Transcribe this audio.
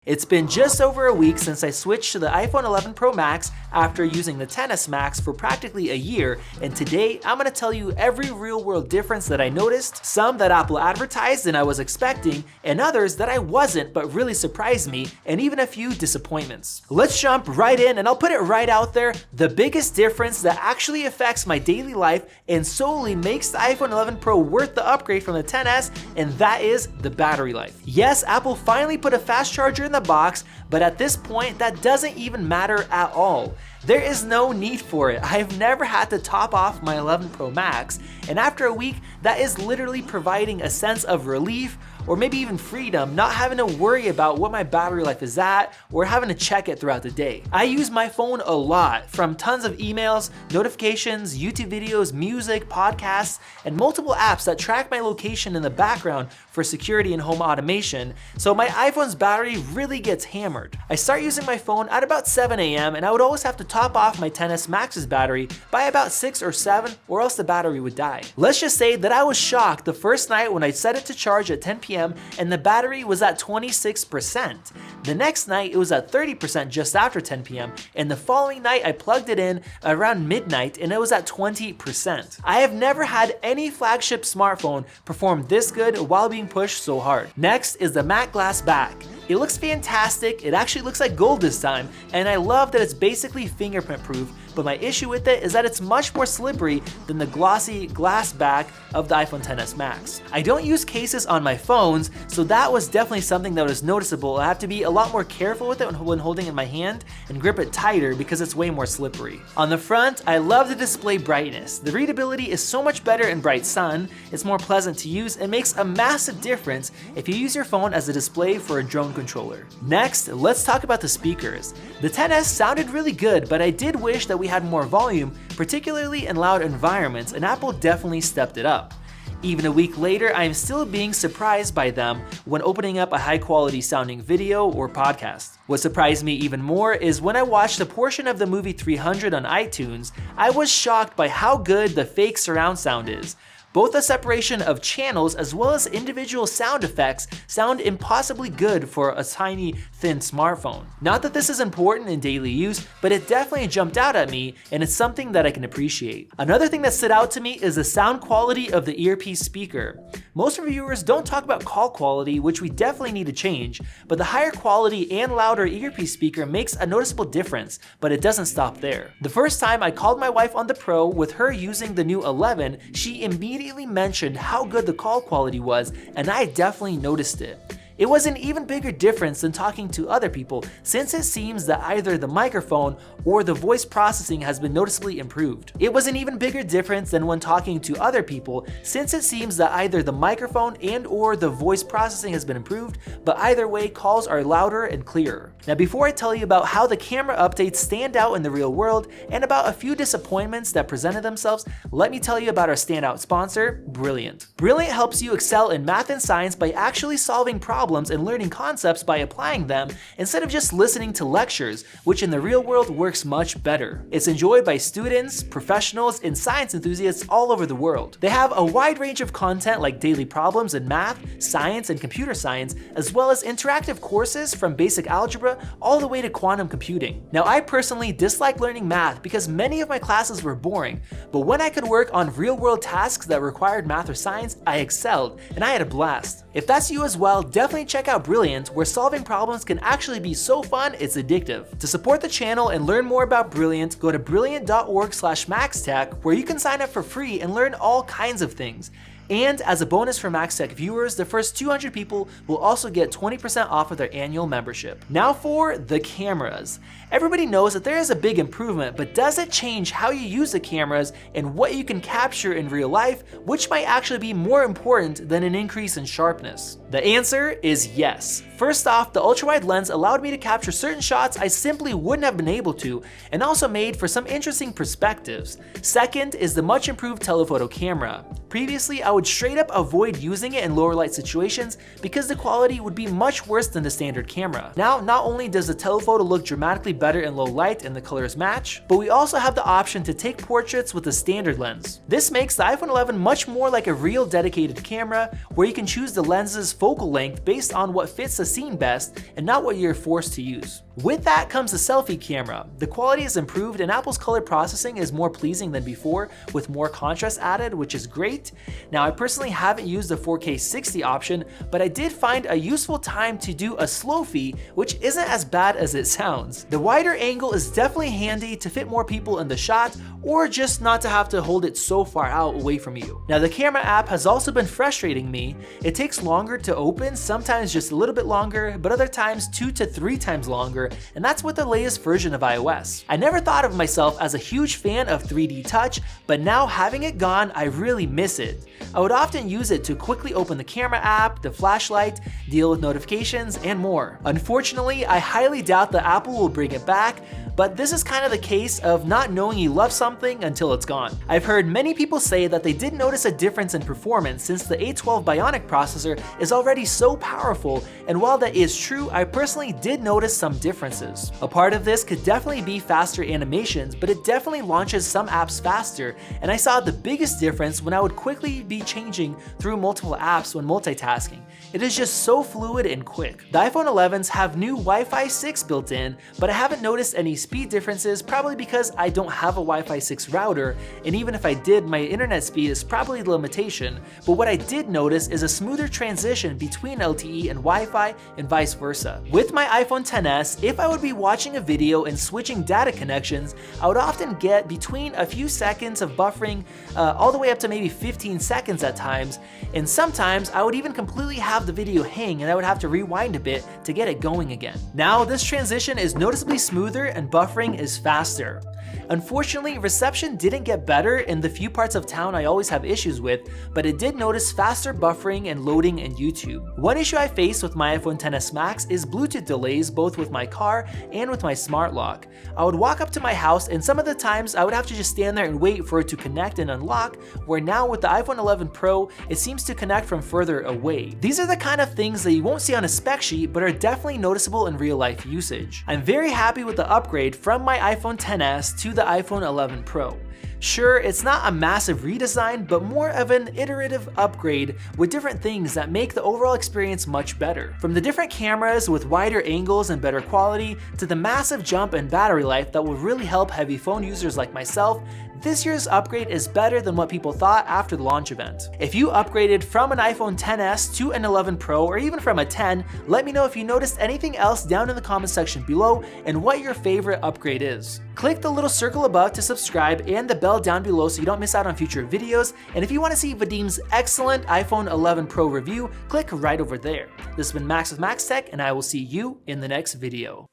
It's been just over a week since I switched to the iPhone 11 Pro Max after using the XS Max for practically a year, and today I'm going to tell you every real-world difference that I noticed, some that Apple advertised and I was expecting, and others that I wasn't but really surprised me, and even a few disappointments. Let's jump right in, and I'll put it right out there, the biggest difference that actually affects my daily life and solely makes the iPhone 11 Pro worth the upgrade from the XS, and that is the battery life. Yes, Apple finally put a fast charger in the box, but at this point that doesn't even matter at all. There is no need for it. I've never had to top off my 11 Pro Max, and after a week that is literally providing a sense of relief or maybe even freedom, not having to worry about what my battery life is at or having to check it throughout the day. I use my phone a lot, from tons of emails, notifications, YouTube videos, music, podcasts, and multiple apps that track my location in the background for security and home automation, so my iPhone's battery really gets hammered. I start using my phone at about 7 a.m. and I would always have to top off my XS Max's battery by about 6 or 7 or else the battery would die. Let's just say that I was shocked the first night when I set it to charge at 10 p.m. and the battery was at 26%. The next night it was at 30% just after 10 p.m. and the following night I plugged it in around midnight and it was at 20%. I have never had any flagship smartphone perform this good while being pushed so hard. Next is the matte glass back. It looks fantastic, it actually looks like gold this time, and I love that it's basically fingerprint proof, but my issue with it is that it's much more slippery than the glossy glass back of the iPhone XS Max. I don't use cases on my phones, so that was definitely something that was noticeable. I have to be a lot more careful with it when holding it in my hand and grip it tighter because it's way more slippery. On the front, I love the display brightness. The readability is so much better in bright sun, it's more pleasant to use, and makes a massive difference if you use your phone as a display for a drone controller. Next, let's talk about the speakers. The XS sounded really good, but I did wish that we had more volume, particularly in loud environments, and Apple definitely stepped it up. Even a week later, I am still being surprised by them when opening up a high quality sounding video or podcast. What surprised me even more is when I watched a portion of the movie 300 on iTunes, I was shocked by how good the fake surround sound is. Both the separation of channels as well as individual sound effects sound impossibly good for a tiny, thin smartphone. Not that this is important in daily use, but it definitely jumped out at me and it's something that I can appreciate. Another thing that stood out to me is the sound quality of the earpiece speaker. Most reviewers don't talk about call quality, which we definitely need to change, but the higher quality and louder earpiece speaker makes a noticeable difference, but it doesn't stop there. The first time I called my wife on the Pro with her using the new 11, she immediately mentioned how good the call quality was, and I definitely noticed it. It was an even bigger difference than talking to other people, since it seems that either the microphone or the voice processing has been noticeably improved. It was an even bigger difference than when talking to other people, since it seems that either the microphone and or the voice processing has been improved, but either way calls are louder and clearer. Now before I tell you about how the camera updates stand out in the real world and about a few disappointments that presented themselves, let me tell you about our standout sponsor, Brilliant. Brilliant helps you excel in math and science by actually solving problems and learning concepts by applying them instead of just listening to lectures, which in the real world works much better. It's enjoyed by students, professionals, and science enthusiasts all over the world. They have a wide range of content like daily problems in math, science, and computer science, as well as interactive courses from basic algebra all the way to quantum computing. Now, I personally dislike learning math because many of my classes were boring, but when I could work on real-world tasks that required math or science, I excelled, and I had a blast. If that's you as well, definitely check out Brilliant, where solving problems can actually be so fun it's addictive. To support the channel and learn more about Brilliant, go to brilliant.org/maxtech, where you can sign up for free and learn all kinds of things. And as a bonus for MaxTech viewers, the first 200 people will also get 20% off of their annual membership. Now for the cameras. Everybody knows that there is a big improvement, but does it change how you use the cameras and what you can capture in real life, which might actually be more important than an increase in sharpness? The answer is yes. First off, the ultra-wide lens allowed me to capture certain shots I simply wouldn't have been able to, and also made for some interesting perspectives. Second is the much improved telephoto camera. Previously, I would would straight up avoid using it in lower light situations because the quality would be much worse than the standard camera. Now, not only does the telephoto look dramatically better in low light and the colors match, but we also have the option to take portraits with a standard lens. This makes the iPhone 11 much more like a real dedicated camera where you can choose the lens's focal length based on what fits the scene best and not what you're forced to use. With that comes the selfie camera. The quality is improved and Apple's color processing is more pleasing than before with more contrast added, which is great. Now, I personally haven't used the 4K 60 option, but I did find a useful time to do a slowfie, which isn't as bad as it sounds. The wider angle is definitely handy to fit more people in the shot or just not to have to hold it so far out away from you. Now, the camera app has also been frustrating me. It takes longer to open, sometimes just a little bit longer, but other times 2 to 3 times longer, and that's with the latest version of iOS. I never thought of myself as a huge fan of 3D touch, but now having it gone, I really miss it. I would often use it to quickly open the camera app, the flashlight, deal with notifications, and more. Unfortunately, I highly doubt that Apple will bring it back, but this is kind of the case of not knowing you love something until it's gone. I've heard many people say that they did notice a difference in performance since the A12 Bionic processor is already so powerful, and while that is true, I personally did notice some differences. A part of this could definitely be faster animations, but it definitely launches some apps faster, and I saw the biggest difference when I would quickly be changing through multiple apps when multitasking. It is just so fluid and quick. The iPhone 11s have new Wi-Fi 6 built in, but I haven't noticed any speed differences, probably because I don't have a Wi-Fi 6 router, and even if I did, my internet speed is probably the limitation. But what I did notice is a smoother transition between LTE and Wi-Fi and vice versa. With my iPhone XS, if I would be watching a video and switching data connections, I would often get between a few seconds of buffering all the way up to maybe 15 seconds at times, and sometimes I would even completely have the video hang and I would have to rewind a bit to get it going again. Now, this transition is noticeably smoother and buffering is faster. Unfortunately, reception didn't get better in the few parts of town I always have issues with, but it did notice faster buffering and loading in YouTube. One issue I face with my iPhone XS Max is Bluetooth delays both with my car and with my smart lock. I would walk up to my house and some of the times I would have to just stand there and wait for it to connect and unlock, where now with the iPhone 11 Pro, it seems to connect from further away. These are the kind of things that you won't see on a spec sheet, but are definitely noticeable in real life usage. I'm very happy with the upgrade from my iPhone XS to the iPhone 11 Pro. Sure, it's not a massive redesign, but more of an iterative upgrade with different things that make the overall experience much better. From the different cameras with wider angles and better quality, to the massive jump in battery life that will really help heavy phone users like myself, this year's upgrade is better than what people thought after the launch event. If you upgraded from an iPhone XS to an 11 Pro or even from a 10, let me know if you noticed anything else down in the comment section below and what your favorite upgrade is. Click the little circle above to subscribe and the bell down below so you don't miss out on future videos. And if you want to see Vadim's excellent iPhone 11 Pro review, click right over there. This has been Max with Max Tech, and I will see you in the next video.